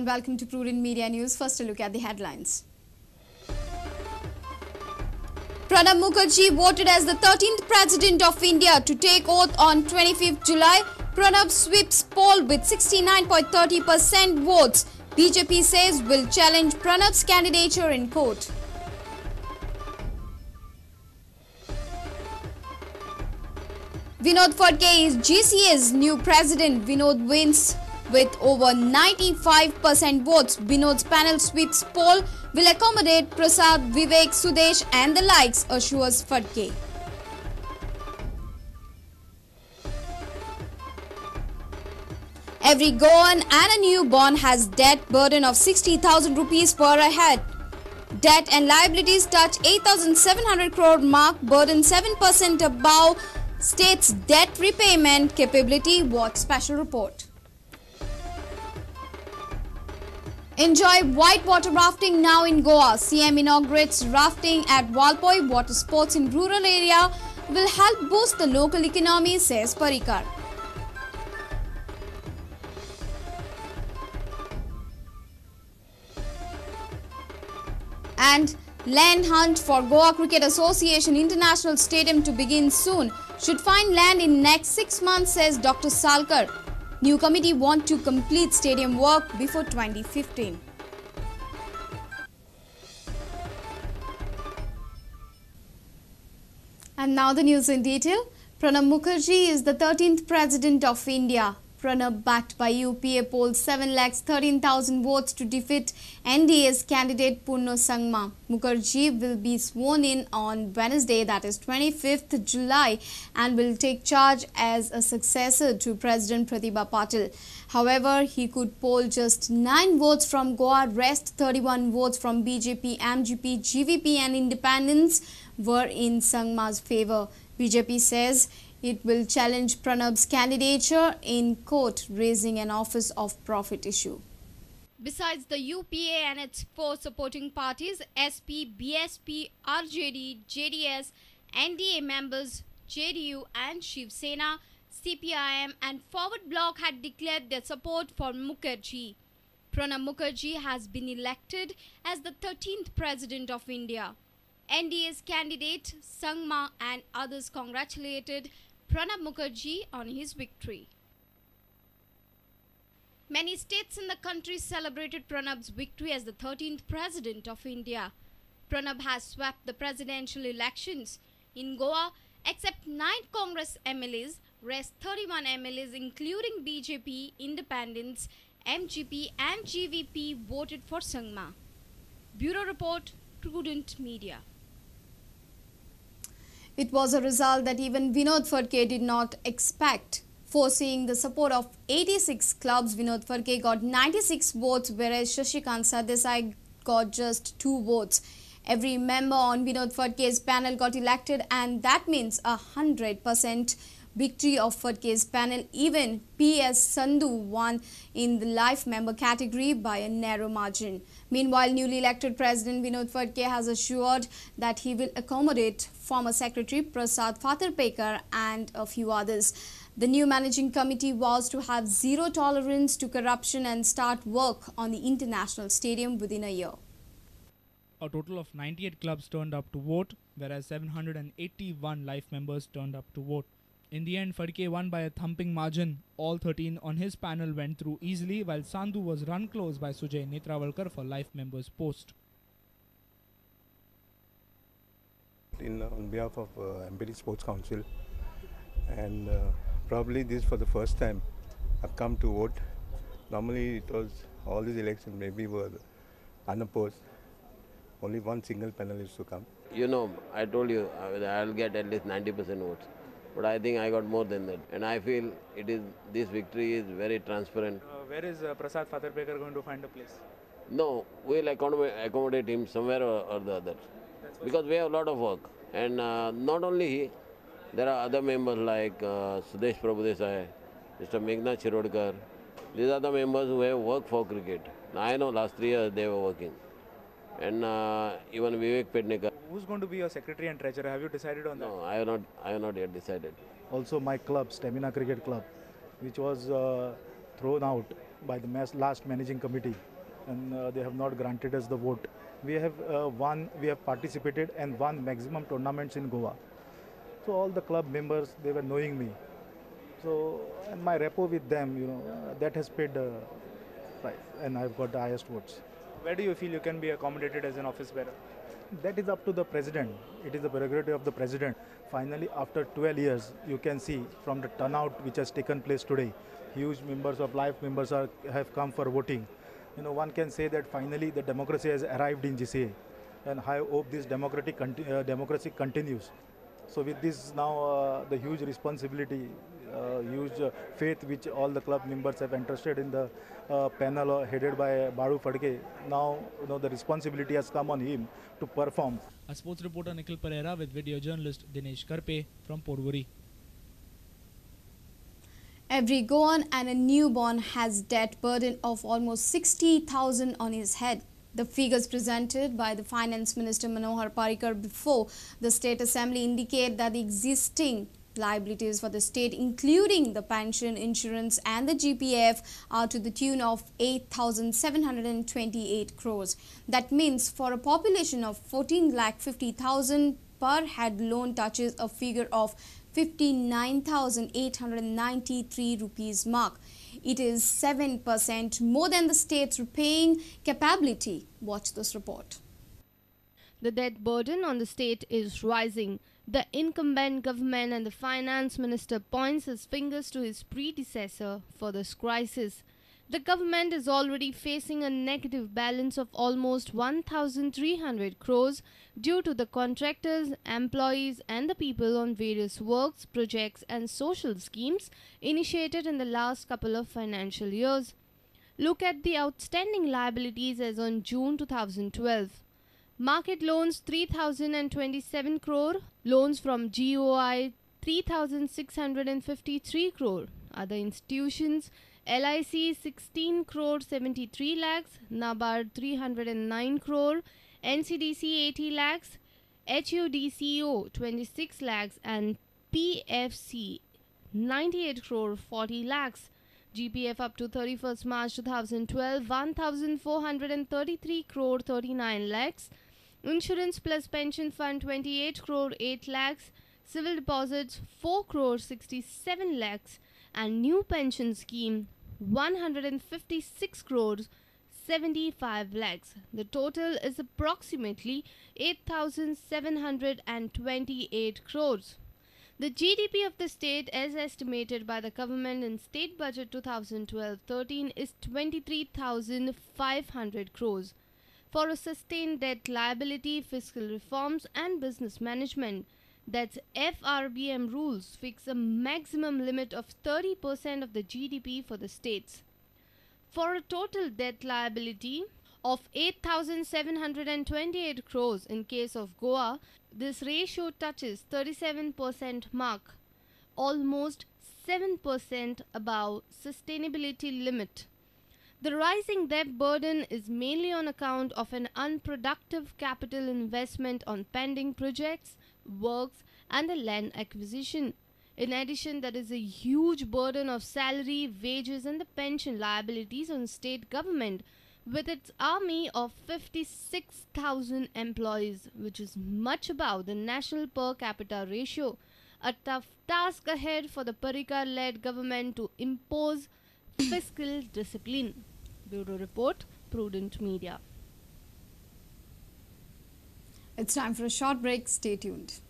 and welcome to Prudent Media News. First, a look at the headlines. Pranab Mukherjee voted as the 13th President of India to take oath on 25th July. Pranab sweeps poll with 69.30% votes. BJP says will challenge Pranab's candidature in court. Vinod Phadke is GCA's new president. Vinod wins with over 95% votes. Vinod's panel sweeps poll will accommodate Prasad, Vivek, Sudesh and the likes, assures Phadke. Every Goan and a newborn has debt burden of 60,000 rupees per head. Debt and liabilities touch 8,700 crore mark, burden 7% above state's debt repayment capability. Watch special report. Enjoy whitewater rafting now in Goa. CM inaugurates rafting at Valpoi. Water sports in rural area will help boost the local economy, says Parikar. And land hunt for Goa Cricket Association International Stadium to begin soon. Should find land in next 6 months, says Dr. Salkar. New committee want to complete stadium work before 2015. And now the news in detail. Pranab Mukherjee is the 13th President of India. Pranab, backed by UPA, polls 7,13,000 votes to defeat NDA's candidate Purno Sangma. Mukherjee will be sworn in on Wednesday, that is 25th July, and will take charge as a successor to President Pratibha Patil. However, he could poll just 9 votes from Goa, rest 31 votes from BJP, MGP, GVP and independents were in Sangma's favour. BJP says it will challenge Pranab's candidature in court, raising an office of profit issue. Besides the UPA and its 4 supporting parties, SP, BSP, RJD, JDS, NDA members, JDU and Shiv Sena, CPIM and Forward Bloc had declared their support for Mukherjee. Pranab Mukherjee has been elected as the 13th President of India. NDA's candidate Sangma and others congratulated Pranab Mukherjee on his victory. Many states in the country celebrated Pranab's victory as the 13th President of India. Pranab has swept the presidential elections. In Goa, except 9 Congress MLAs, rest 31 MLAs including BJP, Independents, MGP and GVP voted for Sangma. Bureau Report, Prudent Media. It was a result that even Vinod Phadke did not expect. Foreseeing the support of 86 clubs, Vinod Phadke got 96 votes, whereas Shashikant Sardesai got just 2 votes. Every member on Vinod Phadke's panel got elected, and that means 100% victory of Phadke's panel. Even P.S. Sandhu won in the life member category by a narrow margin. Meanwhile, newly elected President Vinod Phadke has assured that he will accommodate former Secretary Prasad and a few others. The new managing committee vows to have zero tolerance to corruption and start work on the international stadium within a year. A total of 98 clubs turned up to vote, whereas 781 life members turned up to vote. In the end, Phadke won by a thumping margin. All 13 on his panel went through easily, while Sandhu was run close by Sujay Netravalkar for life members post. On behalf of MPD Sports Council, and probably this for the first time I've come to vote. Normally it was all these elections maybe were unopposed. Only one single panelist to come. You know, I told you I'll get at least 90% votes. But I think I got more than that. And I feel this victory is very transparent. Where is Prasad going to find a place? No, we'll accommodate him somewhere or the other. Because we have a lot of work. And not only he, there are other members like Sudesh Prabhudesai, Mr. Meghna Chirodkar. These are the members who have worked for cricket. Now, I know last 3 years they were working. And even Vivek Pednekar. Who's going to be your secretary and treasurer? Have you decided on that? No, I have not yet decided. Also my club, Stamina Cricket Club, which was thrown out by the last managing committee. and they have not granted us the vote. We have we have participated and won maximum tournaments in Goa. So all the club members, they were knowing me. So and my rapport with them, that has paid price, and I've got the highest votes. Where do you feel you can be accommodated as an office bearer? That is up to the president. It is the prerogative of the president. Finally, after 12 years, you can see from the turnout which has taken place today, huge numbers of live members have come for voting. One can say that finally the democracy has arrived in GCA, and I hope this democracy continues. So with this now, the huge responsibility, huge faith which all the club members have entrusted in the panel headed by Vinod Phadke, now the responsibility has come on him to perform. A sports reporter Nikhil Pereira with video journalist Dinesh Karpe from Porvorim. Every Goan and a newborn has debt burden of almost 60,000 on his head. The figures presented by the Finance Minister Manohar Parrikar before the State Assembly indicate that the existing liabilities for the state, including the pension, insurance and the GPF, are to the tune of 8,728 crores. That means for a population of 14,50,000 per head, loan touches a figure of 59,893 rupees mark. It is 7% more than the state's repaying capability. Watch this report. The debt burden on the state is rising. The incumbent government and the finance minister points his fingers to his predecessor for this crisis. The government is already facing a negative balance of almost 1,300 crores due to the contractors, employees and the people on various works, projects and social schemes initiated in the last couple of financial years. Look at the outstanding liabilities as on June 2012. Market loans 3,027 crore, loans from GOI 3,653 crore, other institutions LIC 16 crore 73 lakhs, NABARD 309 crore, NCDC 80 lakhs, HUDCO 26 lakhs and PFC 98 crore 40 lakhs. GPF up to 31st March 2012 1,433 crore 39 lakhs. Insurance plus pension fund 28 crore 8 lakhs. Civil deposits 4 crore 67 lakhs. And new pension scheme 156 crores 75 lakhs. The total is approximately 8,728 crores. The GDP of the state as estimated by the government in State Budget 2012-13 is 23,500 crores. For a sustained debt liability, fiscal reforms and business management, that's FRBM rules fix a maximum limit of 30% of the GDP for the states. For a total debt liability of 8,728 crores in case of Goa, this ratio touches 37% mark, almost 7% above sustainability limit. The rising debt burden is mainly on account of an unproductive capital investment on pending projects, works and the land acquisition. In addition, there is a huge burden of salary, wages and the pension liabilities on state government with its army of 56,000 employees, which is much above the national per capita ratio. A tough task ahead for the Parrikar-led government to impose fiscal discipline. Bureau Report, Prudent Media. It's time for a short break. Stay tuned.